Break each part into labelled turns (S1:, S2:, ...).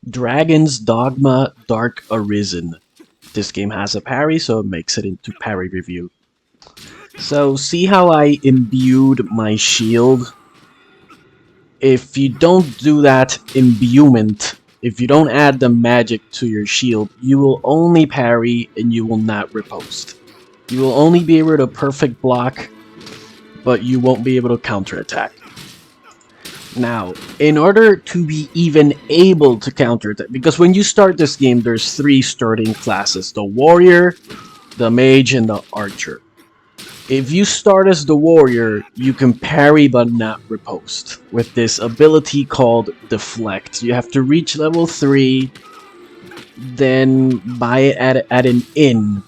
S1: Dragon's Dogma Dark Arisen. This game has a parry, so it makes it into parry review. So see how I imbued my shield? If you don't do that imbuement, if you don't add the magic to your shield, you will only parry and you will not riposte. You will only be able to perfect block, but you won't be able to counterattack. Now, in order to be even able to counterattack, because when you start this game, there's 3 starting classes: the warrior, the mage, and the archer. If you start as the warrior, you can parry but not riposte with this ability called deflect. You have to reach level 3, then buy it at an inn,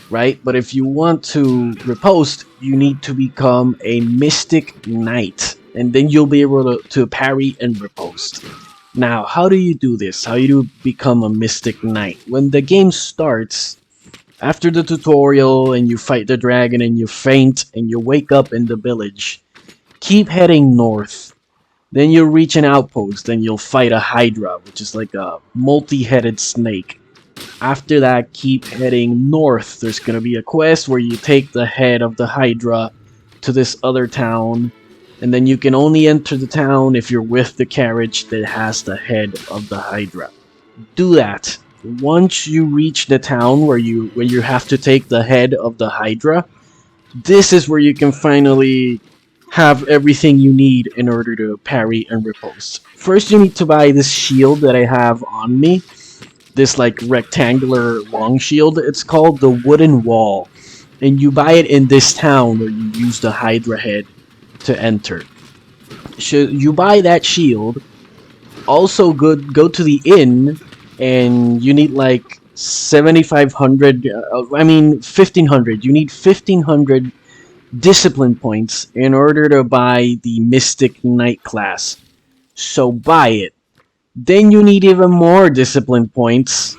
S1: right? But if you want to riposte, you need to become a mystic knight, and then you'll be able to parry and riposte. Now, how do you do this? How do you become a mystic knight? When the game starts, after the tutorial and you fight the dragon and you faint and you wake up in the village, keep heading north. Then you'll reach an outpost and you'll fight a hydra, which is like a multi-headed snake. After that, keep heading north. There's gonna be a quest where you take the head of the hydra to this other town, and then you can only enter the town if you're with the carriage that has the head of the hydra. Do that. Once you reach the town where you have to take the head of the hydra, this is where you can finally have everything you need in order to parry and riposte. First, you need to buy this shield that I have on me. This like rectangular long shield. It's called the Wooden Wall, and you buy it in this town where you use the hydra head to enter. So you buy that shield. Also, go to the inn, and you need like 7,500. 1,500. You need 1,500 discipline points in order to buy the Mystic Knight class. So buy it. Then you need even more discipline points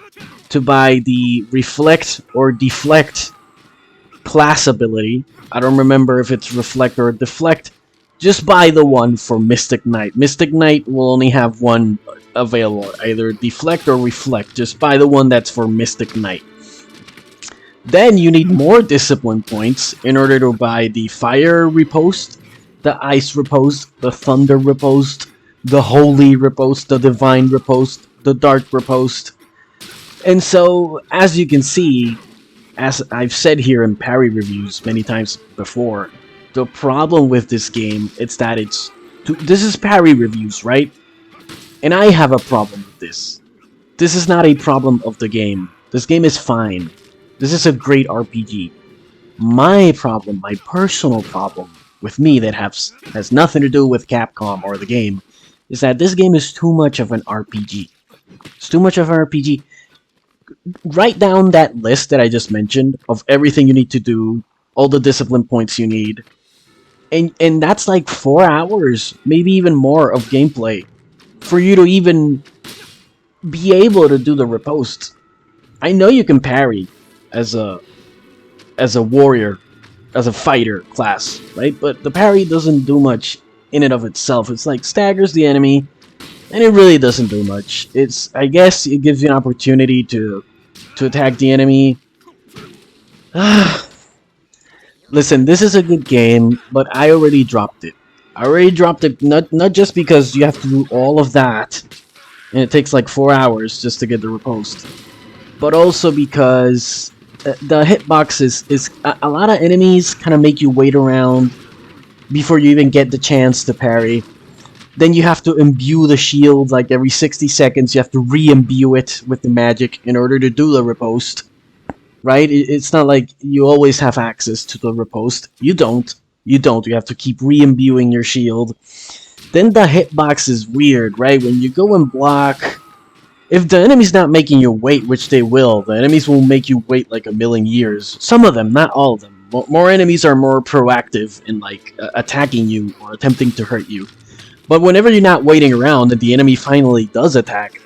S1: to buy the Reflect or Deflect class ability. I don't remember if it's Reflect or Deflect. Just buy the one for Mystic Knight. Mystic Knight will only have one available, either Deflect or Reflect. Just buy the one that's for Mystic Knight. Then you need more discipline points in order to buy the Fire Riposte, the Ice Riposte, the Thunder Riposte, the Holy Riposte, the Divine Riposte, the Dark Riposte. And so, as you can see, as I've said here in parry reviews many times before, the problem with this game is that this is parry reviews, right? And I have a problem with this. This is not a problem of the game. This game is fine. This is a great RPG. My problem, my personal problem with me that has nothing to do with Capcom or the game, is that this game is too much of an RPG. It's too much of an RPG. Write down that list that I just mentioned of everything you need to do, all the discipline points you need, and that's like 4 hours, maybe even more of gameplay for you to even be able to do the riposte. I know you can parry as a warrior, as a fighter class, right? But the parry doesn't do much in and of itself. It's like staggers the enemy, and it really doesn't do much. I guess it gives you an opportunity to attack the enemy. Listen, this is a good game, but I already dropped it. I already dropped it, not just because you have to do all of that, and it takes like 4 hours just to get the riposte, but also because the hitbox is a lot of enemies kind of make you wait around before you even get the chance to parry. Then you have to imbue the shield like every 60 seconds. You have to re-imbue it with the magic in order to do the riposte. Right? It's not like you always have access to the riposte. You don't. You have to keep re-imbuing your shield. Then the hitbox is weird, right? When you go and block, if the enemy's not making you wait, which they will, the enemies will make you wait like a million years. Some of them, not all of them. More enemies are more proactive in like attacking you or attempting to hurt you. But whenever you're not waiting around and the enemy finally does attack,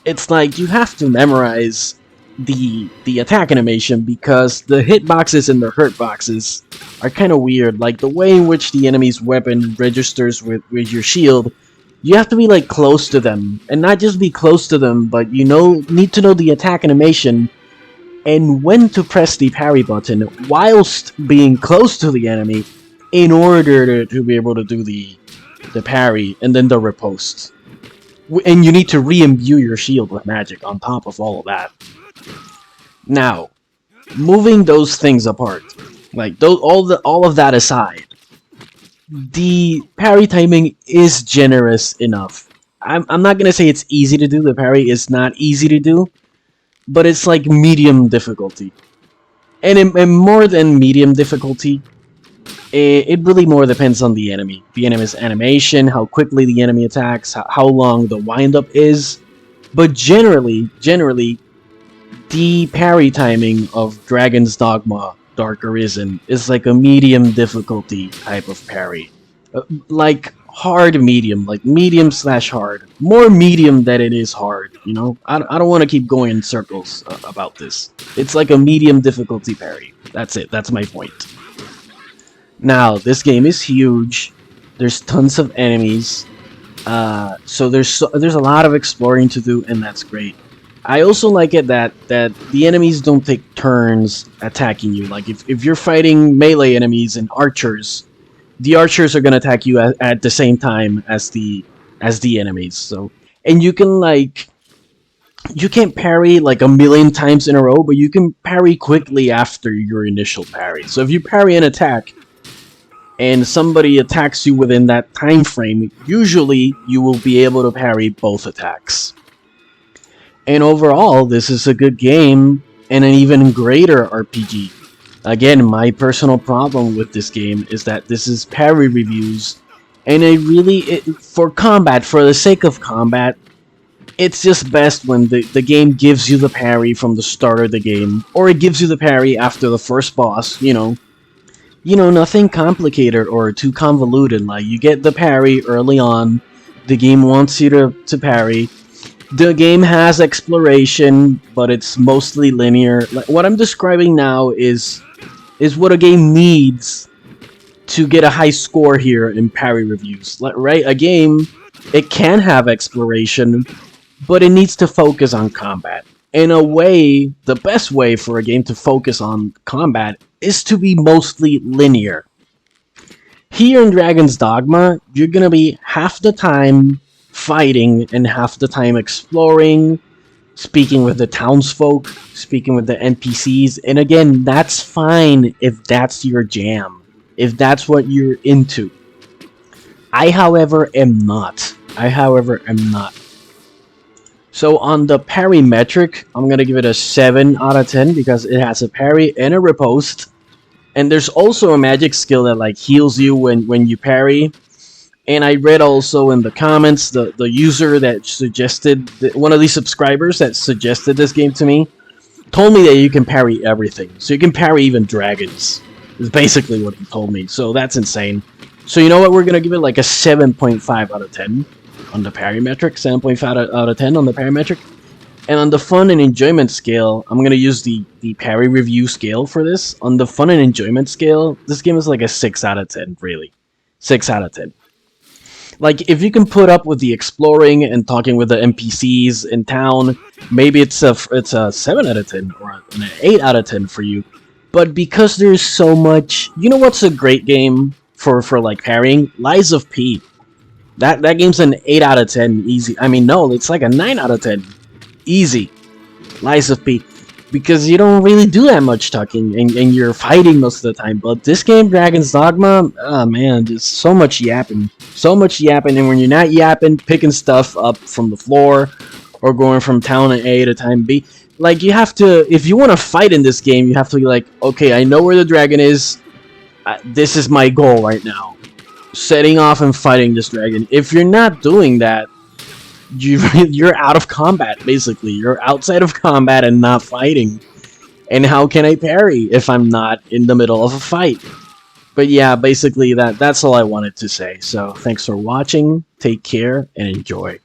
S1: it's like you have to memorize the attack animation, because the hitboxes and the hurt boxes are kind of weird. Like the way in which the enemy's weapon registers with your shield you have to be like close to them, and not just be close to them, but need to know the attack animation and when to press the parry button whilst being close to the enemy in order to be able to do the parry and then the riposte. And you need to re-imbue your shield with magic on top of all of that. Now, moving those things apart, like all of that aside, the parry timing is generous enough. I'm not gonna say it's easy to do. The parry is not easy to do, but it's like medium difficulty. And in more than medium difficulty, it really more depends on the enemy. The enemy's animation, how quickly the enemy attacks, how long the windup is. But generally, the parry timing of Dragon's Dogma Dark Arisen is like a medium difficulty type of parry. Like hard medium, like medium/hard. More medium than it is hard, you know? I don't want to keep going in circles about this. It's like a medium difficulty parry. That's it, that's my point. Now, this game is huge. There's tons of enemies. So there's a lot of exploring to do, and that's great. I also like it that the enemies don't take turns attacking you. Like if you're fighting melee enemies and archers, the archers are gonna attack you at the same time as the enemies. So, and you can't parry like a million times in a row, but you can parry quickly after your initial parry. So if you parry an attack and somebody attacks you within that time frame, usually you will be able to parry both attacks. And overall, this is a good game and an even greater RPG. Again, my personal problem with this game is that this is parry reviews, and for combat, for the sake of combat, it's just best when the game gives you the parry from the start of the game, or it gives you the parry after the first boss, nothing complicated or too convoluted. Like, you get the parry early on, the game wants you to parry. The game has exploration, but it's mostly linear. Like, what I'm describing now is what a game needs to get a high score here in parry reviews. Right? A game, it can have exploration, but it needs to focus on combat. In a way, the best way for a game to focus on combat is to be mostly linear. Here in Dragon's Dogma, you're gonna be half the time fighting and half the time exploring, speaking with the townsfolk, speaking with the NPCs, and again, that's fine if that's your jam, if that's what you're into. I, however, am not. So on the parry metric, I'm gonna give it a 7 out of 10 because it has a parry and a riposte. And there's also a magic skill that like heals you when you parry. And I read also in the comments, the user that suggested, one of these subscribers that suggested this game to me, told me that you can parry everything. So you can parry even dragons, is basically what he told me. So that's insane. So you know what, we're gonna give it like a 7.5 out of 10 on the parry metric, 7.5 out of 10 on the parry metric. And on the fun and enjoyment scale, I'm gonna use the parry review scale for this. On the fun and enjoyment scale, this game is like a 6 out of 10, really. 6 out of 10. Like, if you can put up with the exploring and talking with the NPCs in town, maybe it's a 7 out of 10 or an 8 out of 10 for you. But because there's so much, you know what's a great game for like parrying? Lies of P. That game's an 8 out of 10 easy. I mean, no, it's like a 9 out of 10 easy. Lies of P. Because you don't really do that much talking, and you're fighting most of the time. But this game, Dragon's Dogma, oh man, just so much yapping. So much yapping, and when you're not yapping, picking stuff up from the floor, or going from town A to town B, like, you have to, if you want to fight in this game, you have to be like, okay, I know where the dragon is, this is my goal right now. Setting off and fighting this dragon. If you're not doing that, you're out of combat, basically. You're outside of combat and not fighting. And how can I parry if I'm not in the middle of a fight? But yeah, basically that's all I wanted to say. So thanks for watching, take care, and enjoy.